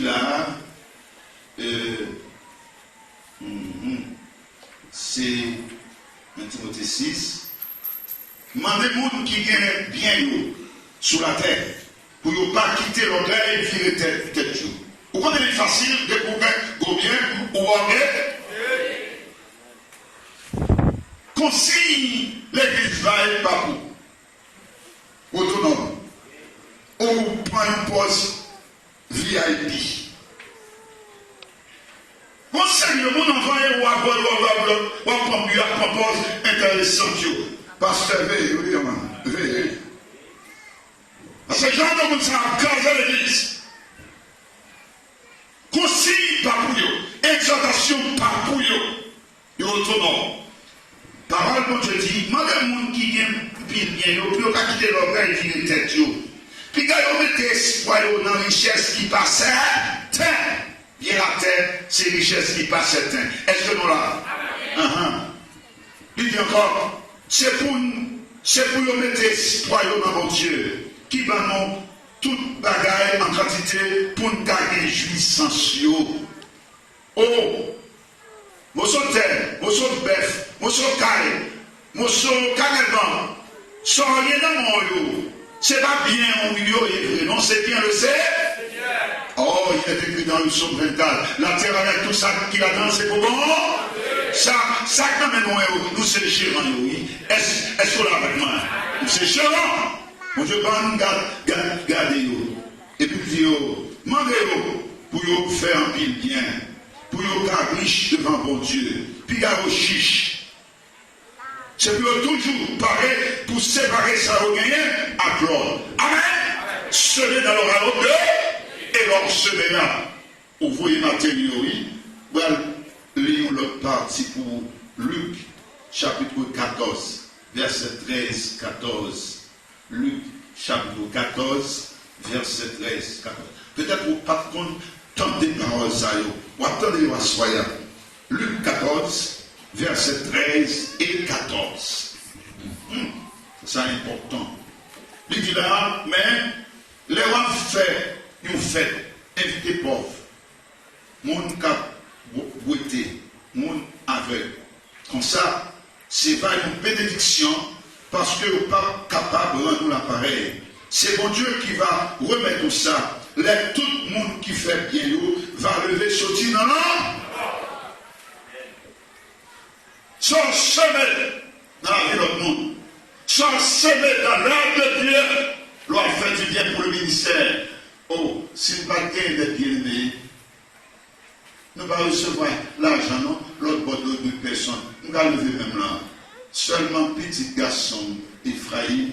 là, c'est 1 Timothée 6. Mandez les gens qui gagnent bien sur la terre pour ne pas quitter l'orgueil et virer tête. Vous connaissez facile de gagner bien ou orgueil. Consigne l'église d'Israël pas pour autonome. On prend un poste VIP. Conseille le monde envoyé ou à propose intéressant. Pasteur, veillez. Parce que gens comme ça ont casé l'église. Conseil pas pour eux. Exhortation pas pour eux. Et autonome. Parole de Dieu dit, moi, le monde qui vient bien, il ne peut pas quitter l'orgueil et finir tête. Puis quand on met espoir dans la richesse qui passe, bien la terre, c'est richesse qui passe. Est-ce que nous là? Il dit encore, c'est pour nous mettre espoir dans mon Dieu, qui va nous toute bagaille en quantité pour nous gagner jouissance. Oh! Mosso terre, mosso bœuf, mosso carré, mosso carrément, sans rien dans mon lieu. C'est pas bien au milieu et vrai, non, c'est bien le Seigneur. Oh, il est écrit dans le psaume 24. La terre avec tout ça qu'il a dans c'est pour bon. Ça quand même, nous c'est gérant, oui. Est-ce qu'on l'a avec moi? C'est gérant. Mon Dieu, gardez vous. Et puis, dit, demandez-vous pour vous faire un pile bien. Pour vous faire riche devant mon Dieu. Puis, vous chiche. C'est pour toujours pareil pour séparer ça au gagné à Claude. Amen. Semer dans l'oral de et leur semer là. Vous voyez ma théorie. Well, lisons l'autre partie pour Luc, chapitre 14, verset 13-14. Luc, chapitre 14, verset 13-14. Peut-être vous pas compte tant de paroles ça. Ou attendez, vous soyez. Luc 14, verset 13 et 14. C'est important. Il dit là, mais les rois fait, nous fait, inviter pauvres, monde cap, beauté, monde aveugle. Comme ça, c'est pas une bénédiction parce que vous n'êtes pas capable de rendre l'appareil. C'est mon Dieu qui va remettre tout ça. Tout le monde qui fait bien va lever sauter dans l'âme. Sans semer dans la vie de l'autre monde. Sans semer dans l'âme de Dieu. L'on fait du bien pour le ministère. Oh, si nous ne des bien-aimés, nous allons recevoir l'argent, non? L'autre bord de personnes. Nous allons lever même là. Seulement petit garçon, Ephraïm,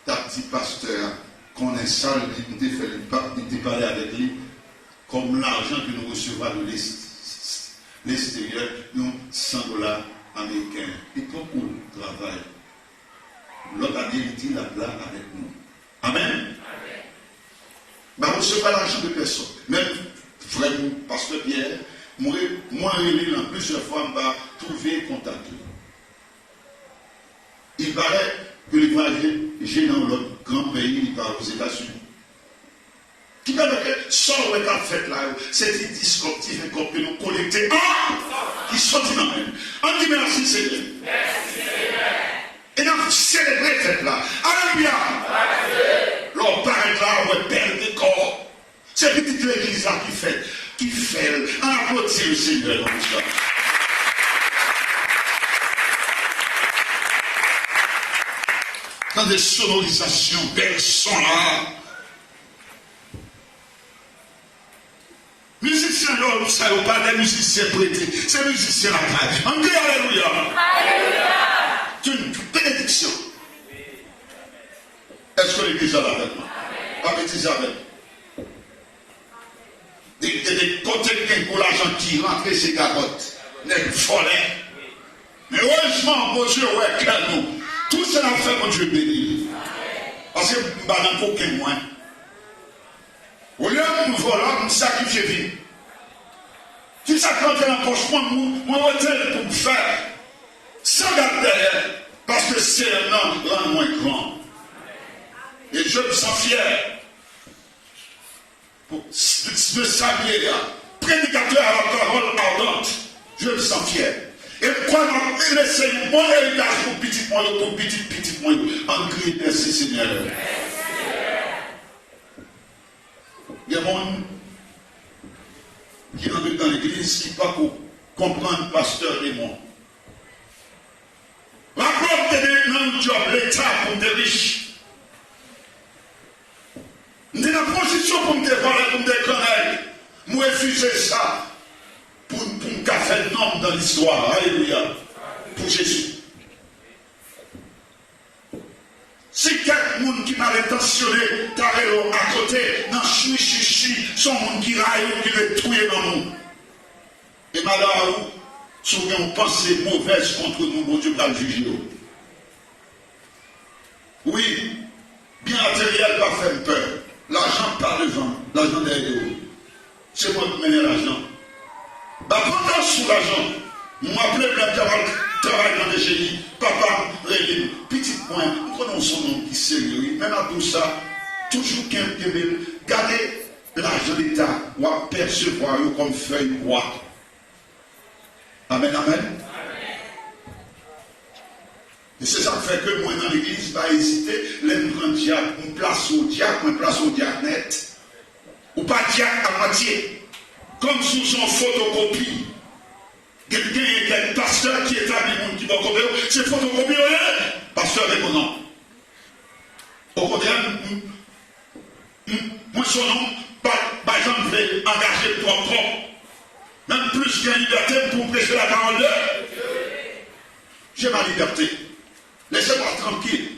ta petit pasteur, qu'on est sale, il parlé avec lui, comme l'argent que nous recevons de l'extérieur, nous 100 $ américains. Et beaucoup de travail. L'autre a dit la blague avec nous. Amen. Bah, on ne reçoit pas l'argent de personne. Même, frère, pasteur Pierre, moi, il a plusieurs fois, m'a trouvé contact. Il paraît que les voyageurs, j'ai dans l'autre grand pays, il part aux États-Unis. Qui va dire que sans le temps fait là, c'est des discours que nous collectons. Qui sont dans le même. On dit merci Seigneur. Merci Seigneur. Et nous célébrons cette là. Alléluia. L'on paraît là, on perd des corps. C'est petite l'église là qui fait. On applaudit le Seigneur comme ça. Dans des sonorisations, belles sont là. Musiciens, nous ne savons pas des musiciens prêtés. C'est musiciens là. On dit Alléluia. Alléluia. C'est une bénédiction. Est-ce que l'église a la avec moi? Pas bêtise avec. Des côtés pour l'argent qui rentre ses carottes. Des follets. Mais heureusement, mon Dieu, ouais, calme-nous. Tout cela fait mon Dieu béni. Parce que nous n'avons aucun moyen. Au lieu de nous voler, nous sacrifier vie. Si ça compte dans la poche, moi, pour me faire. Sans garder, parce que c'est un homme rend moins grand. Et je me sens fier. de saluer là. Prédicateur à la parole ardente. Je me sens fier. Et quoi non, laissez mon héritage pour petit moi, pour petit moi, en cri, merci Seigneur. Il y a des gens qui entrent dans l'église qui ne peuvent pas comprendre pasteur et moi. La preuve de notre job, l'État pour des riches. Nous avons la position pour me dévoiler, pour me déconner. Nous refusons ça pour me faire le nom dans l'histoire. Alléluia. Pour Jésus. Si quelqu'un qui m'a intentionné, t'arrête à côté, dans chichi, son monde qui raille, qui veut tuer dans nous. Et malheureusement, souvent on pense mauvaise contre nous, mon Dieu va le juger. Oui, bien matériel va faire peur. L'argent par devant, l'argent derrière. C'est moi qui mène l'argent. Bah, pendant sous l'argent, moi, plein de travail dans les GI, papa, réglé, petit point, nous connaissons son nom qui est sérieux. Même à tout ça, toujours qu'un tébé, gardez l'argent d'État, ou à percevoir comme feuille roi. Amen, amen. Et c'est ça qui fait que moi dans l'église, je vais hésiter, les grands diacres, on place au diacre, on place au diacre net. Ou pas diacre à moitié. Comme sous son photocopie. Quelqu'un est un pasteur qui établit mon qui va copier, c'est photocopie, pasteur est mon nom. Au contraire, moi son nom, par exemple, je vais engager toi propre. Même plus qu'une liberté pour prêcher la parole de Dieu. J'ai ma liberté. Laissez-moi tranquille.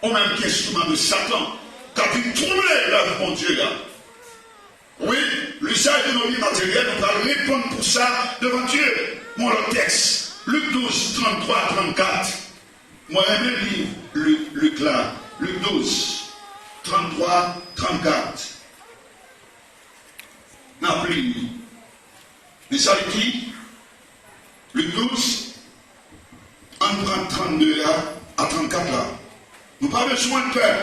Ou même qu'instrument de Satan, quand il trouvait l'œuvre de mon Dieu là. Oui, l'usage de nos vies matérielles, on va répondre pour ça devant Dieu. Mon texte, Luc 12, 33, 34. Moi, j'aime le livre, Luc là, Luc 12, 33, 34. N'a plus. Mais ça qui Luc 12, on prend 32 là, à 34 là. Nous n'avons pas besoin de peur.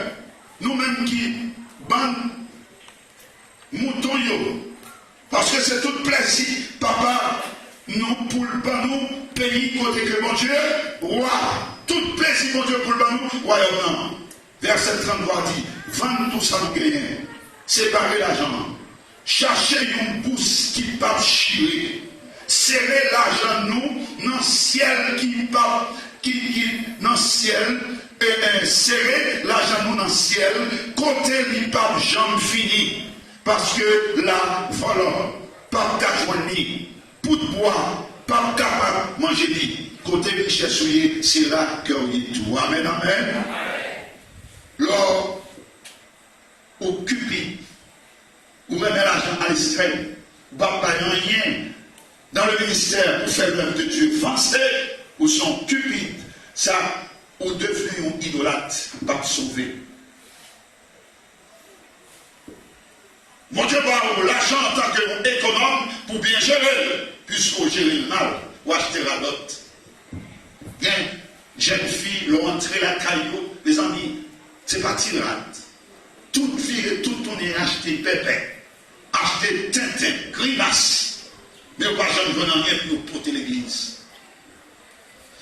Nous-mêmes qui bandent moutons yo. Parce que c'est tout plaisir, papa, nous pour le nous, pays côté que mon Dieu, roi. Tout plaisir, mon Dieu, pour le nous, royaume. Verset 33 dit, vendre tout ça nous gagnons. Séparer l'argent. Cherchez une bourse qui part chier. Serrer l'argent nous dans le ciel qui part, dans le ciel. Serrer l'argent nous dans le ciel. Côté il part jambe fini. Parce que là, voilà, pas de pour de bois, pas capable de manger dit. Côté richesse, c'est là que vous êtes tout. Amen, amen. Lors, occupé, ou même l'argent à l'extrême, ou pas rien dans le ministère pour faire l'œuvre de Dieu avancé, ou sont cupides, ça, ou devenu un idolâtre, pas sauver. Mon Dieu va l'argent en tant qu'économe pour bien gérer, puisqu'on gère le mal, ou acheter la dot. Bien, jeune fille, l'ont entré la caillou, les amis, c'est pas tirade. Toute vie et tout on est acheté pépé, acheté tintin, grimace. Mais pas jeune venant rien pour porter l'église.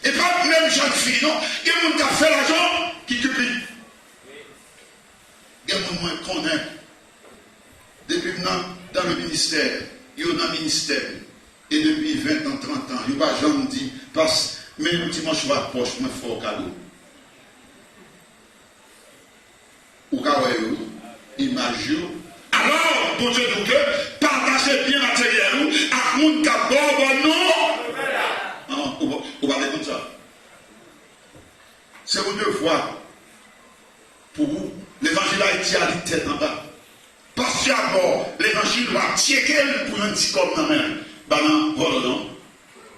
Et pas même jeune fille, non, il y a monde qui a fait l'argent qui cupide. Il y a monde qui connaît. Depuis maintenant, dans le ministère, il y a un ministère, et depuis 20 ans, 30 ans, il n'y a pas jamais dit, parce que même dimanche, je vais à la poche, je me fais au cadeau. Ou kawaii, image. Alors, bon Dieu, donc, partagez bien matériel, à monde qui a bon, non. On va aller comme ça. C'est une fois, pour vous, l'évangile a été à la tête en bas. Parce qu'abord, l'évangile va checker pour un petit corps dans la main. Banan, voilà non.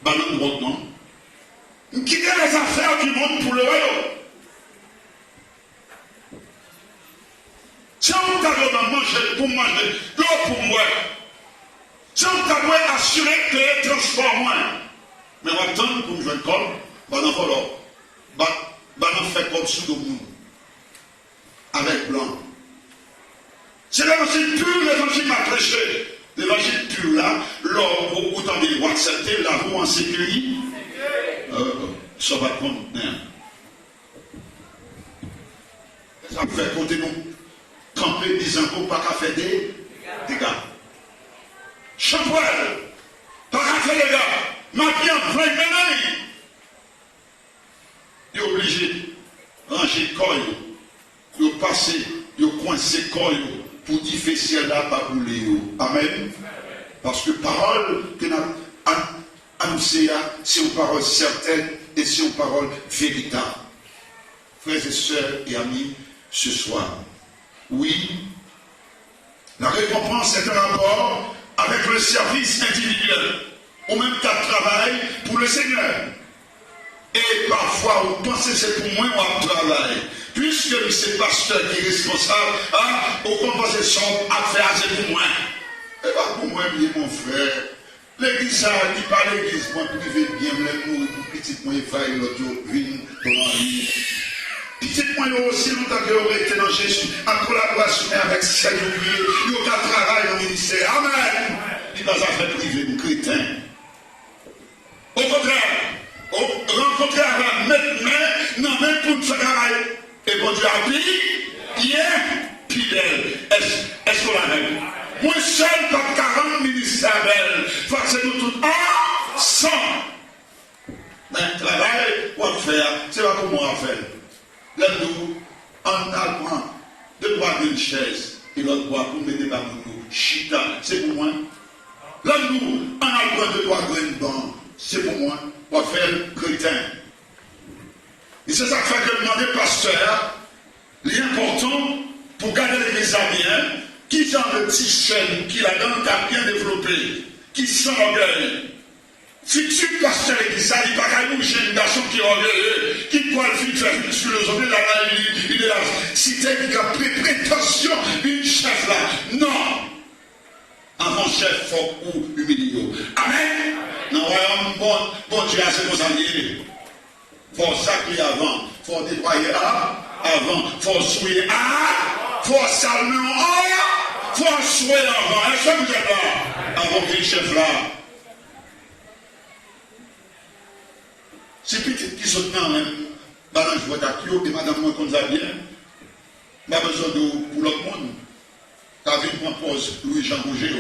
Banan, droite non. Quitter les affaires du monde pour le royaume. Si on t'a donné manger pour manger, l'eau pour moi. Si on t'a donné assurer que les transports moins. Mais on va attendre pour me jouer le corps. Banan, voilà. Banan fait comme sous le monde. Avec blanc. C'est l'évangile pur, l'évangile accepter la roue en sécurité. Ça va contenir. Ça fait côté nous camper disant qu'on pas qu'à faire des dégâts. Champouel, pas qu'à faire des dégâts. Ma bien, plein de il est obligé de ranger le corps, de passer, de coincer le corps pour dire que ciel là pas rouler. Amen. Parce que parole que nous annoncée, c'est une parole certaine et c'est une parole véritable. Frères et sœurs et amis, ce soir, oui, la récompense est un rapport avec le service individuel, ou même tas de travail pour le Seigneur. Et parfois, vous pensez que c'est pour moi ou travail. Puisque c'est pasteur qui est responsable, vous pensez que son affaire, c'est pour moi. Et pas pour moi, bien mon frère. L'église, ça dit pas l'église, moi, privé bien, l'amour, pour petit moi, il faille l'autre, vine, pour lui. Petit moi, aussi, longtemps que vous été dans Jésus, en collaboration avec ses ouvriers, il y a un travail au ministère. Amen. Il va faire privé, un chrétien. Au contraire, rencontrer avec mettre main, non, même pour faire travail. Et bon Dieu a dit, bien, fidèle. Est-ce qu'on l'a même? Moi seul, pas 40 ministères, faut que c'est nous tous ensemble. Mais le travail, on va faire, c'est pas pour moi à faire. Là, nous, on apprend de boire une chaise et l'autre boire pour mettre par nous. Chita, c'est pour moi. Là, nous, on apprend de boire une banque, c'est pour moi. On va faire chrétien. Et c'est ça qui fait que demander pasteur, l'important pour garder l'église à bien, qui genre de petit chaîne qui la donne a bien développé, qui sent l'orgueil. Si tu pasteur l'église, ça dit pas qu'à nous, j'ai une garçon qui est orgueilleux, qui croit le faire sur le zone de la il est la cité qui a pris prétention d'une chef là. Non! Avant chef, faut ou humilier. Amen! Non, bon Dieu, c'est pour ça qu'il faut sacrer avant, faut nettoyer avant, faut souiller faut salmer faut souiller avant. Est-ce que vous êtes là? Avant qu'il chef là. C'est petit qui saute dans même, balance voiture, et madame moi qu'on a bien, pas besoin de pour l'autre monde. T'as vu qu'on pose Louis-Jean Rouget.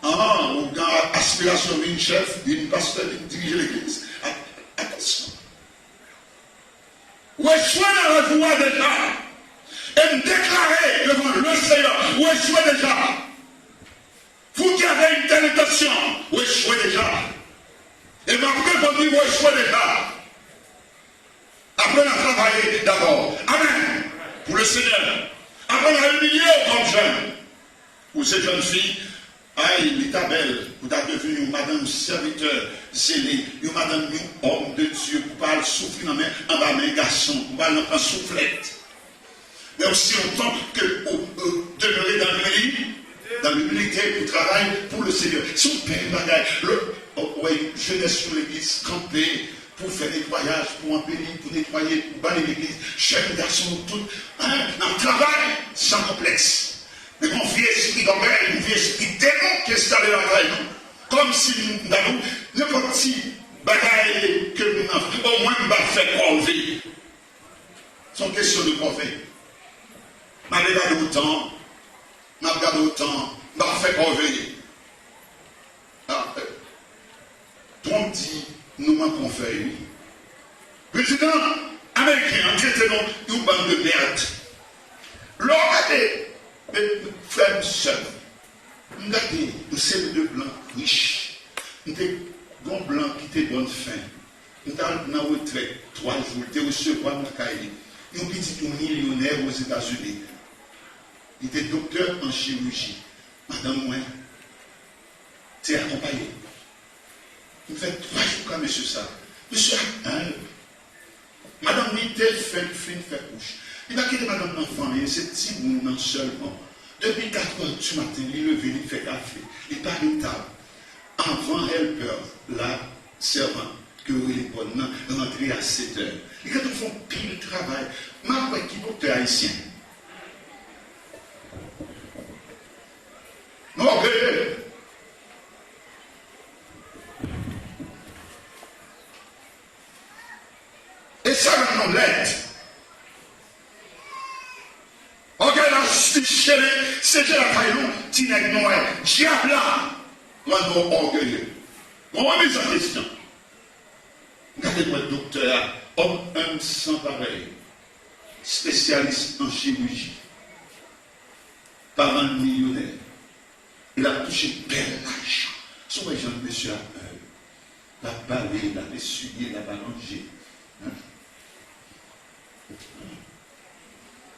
Ou dans aspiration d'une chef, d'une pasteur qui dirige l'église. Attention. Où est-ce dans la voie déjà? Et me déclarer devant le Seigneur, où est-ce déjà? Vous qui avez une telle intention, où est-ce déjà? Et m'après, vous dire où est-ce déjà? Apprenez à travailler d'abord. Amen. Pour le Seigneur. Apprenez à humilier comme jeune. Pour ces jeunes filles, il est belle. Vous êtes devenu une madame serviteur zélé, une madame homme de Dieu, pour pas souffrir dans en bas mes garçons, pour pas en soufflette. Mais aussi longtemps que vous demeurez dans l'humilité, pour travailler pour le Seigneur. Si vous payez bagage, jeunesse sur l'église, camper, pour faire nettoyage, pour embellir, pour nettoyer, pour balayer l'église, jeunes garçons, tout, dans le travail, sans complexe. Mais mon vieux esprit d'envers, mon vieux esprit démon qui est installé dans la taille, comme si nous avons n'importe qui bagaille que nous avons, au moins nous avons fait enlever. C'est une question de corvée. Je vais regarder autant, je vais regarder autant, je vais faire corvée. Trump dit, nous manquons faire, oui. Président américain, en traité une bande de merde. Regardez. Mais frère, seul, regardez, nous sommes deux blancs riches. Nous sommes bons blancs qui te donnent faim. Nous sommes dans la retraite, 3 jours, nous sommes recevoir dans la cahier. Nous sommes petit millionnaire aux États-Unis. Il était docteur en chirurgie. Madame, moi, tu es accompagné. Nous faisons 3 jours comme monsieur ça. Monsieur, madame, il fait couche. Il va quitter madame l'enfant, c'est petit monde seulement. Depuis 4 heures du matin, il est levé, il fait café. Il part une table. Avant helper, la servante, que vous est bonne, rentrer à 7 heures. Et quand ils font pile travail, ma qui est haïtien. Non, ça nous l'aide. Ok, là, c'est la caillou, Tineg Noël, diable là, rendre orgueilleux. On remet en question. Regardez-moi, docteur, homme sans pareil, spécialiste en chirurgie, parent millionnaire. Il a touché bel argent. Souvent, les gens, monsieur, la balée, la essuyé, la balanger.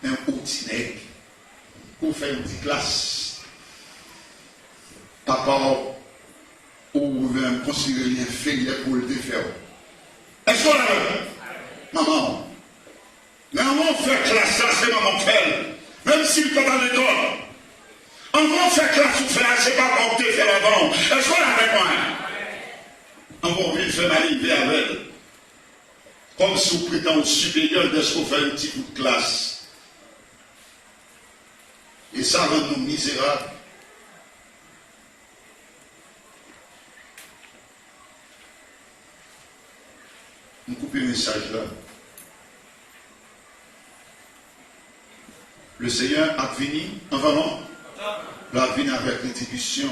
Un outil pour faire une petite classe. Papa, ou veut considérer inférieur pour le défaire. Est-ce qu'on a maman? Maman fait classe, ça c'est maman fait. Même s'il peut dans l'école. On va faire classe ou faire, c'est pas comme tu fais avant. Est-ce qu'on a avec moi? On va venir faire arriver avec elle. Comme sous prétend supérieur de ce qu'on fait un petit coup de classe. Et ça rend nous misérables. On coupe le message là. Le Seigneur a fini en vraiment. La vie avec rétribution.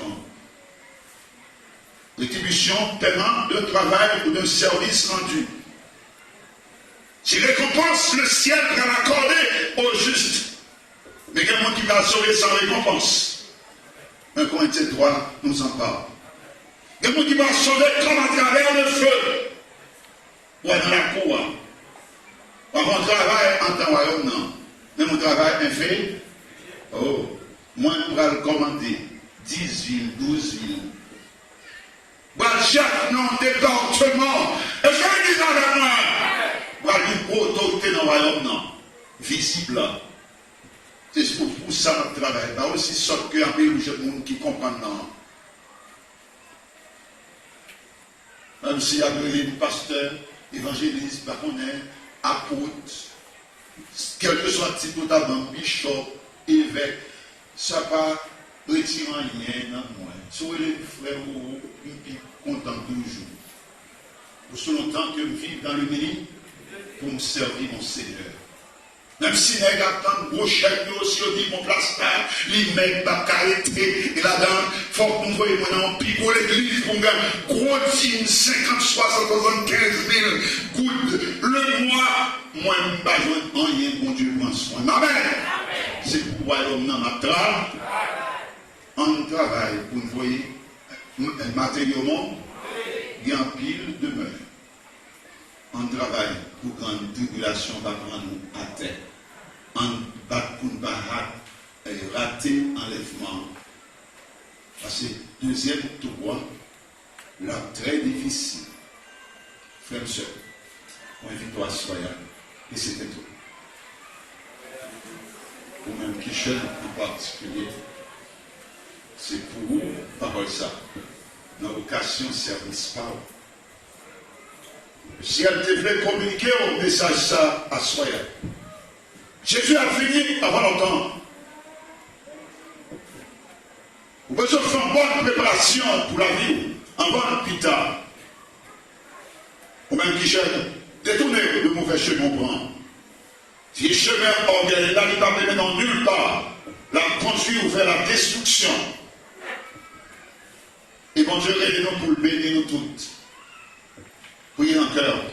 Rétribution, paiement d'un travail ou d'un service rendu. Si récompense, le ciel va l'accorder au juste. Mais il y a quelqu'un qui va sauver sans récompense. Un Corinthiens 3 nous en parle. Il y a quelqu'un qui va sauver comme à travers le feu. Ou dans la cour. Ou mon travail en temps royaume, non. Mais mon travail est fait. Oh. Moi, je vais le commander 10 villes, 12 villes. Chaque non département. Et je dis ça avec moi. Voilà une autorité dans le royaume, non. Visible. C'est pour ça notre travail. Là aussi, sauf qu'il y a des gens qui comprennent, non. Même s'il y a des pasteurs, évangélistes, bâtonneurs, apôtres, quel que soit le titre d'avant, bishop, évêque, ça va retirer rien dans moi. Soyez les frères ou content toujours. Pour ce longtemps que je vis dans le milieu, pour me servir mon Seigneur. Même si les gars attendent gros chèque, aussi on dit mon place là, les mecs pas arrêter, et là-dedans, il faut que nous voyons maintenant pico l'église pour un gros team 50, 60, 75 000 gouttes le mois. Moi, je n'ai pas besoin de rien, bon Dieu, prend soin. Amen. C'est pour royaume dans ma travail. On travaille pour nous voyez matériellement, il y a un pile de meurtre. On travaille pour qu'une tribulation va prendre nous à terre. On va pour ne pas rater l'enlèvement. Parce que deuxième tour, là, très difficile. Frère et soeur, on invite à soyez. Et c'était tout. Ou même qui jeune en particulier. C'est pour vous, parole ça. Dans vocation, service par si elle devait communiquer au message ça à soi. Jésus a fini avant longtemps. Vous pouvez faire une bonne préparation pour la vie, en bonne pita. Ou même qui cherche détourner de mauvais chemin prend. Si le chemin orgueilleux, là, il va mener dans nulle part, la conduire vers la destruction. Et bon Dieu, aidez-nous pour le bénir nous toutes. Priez en cœur.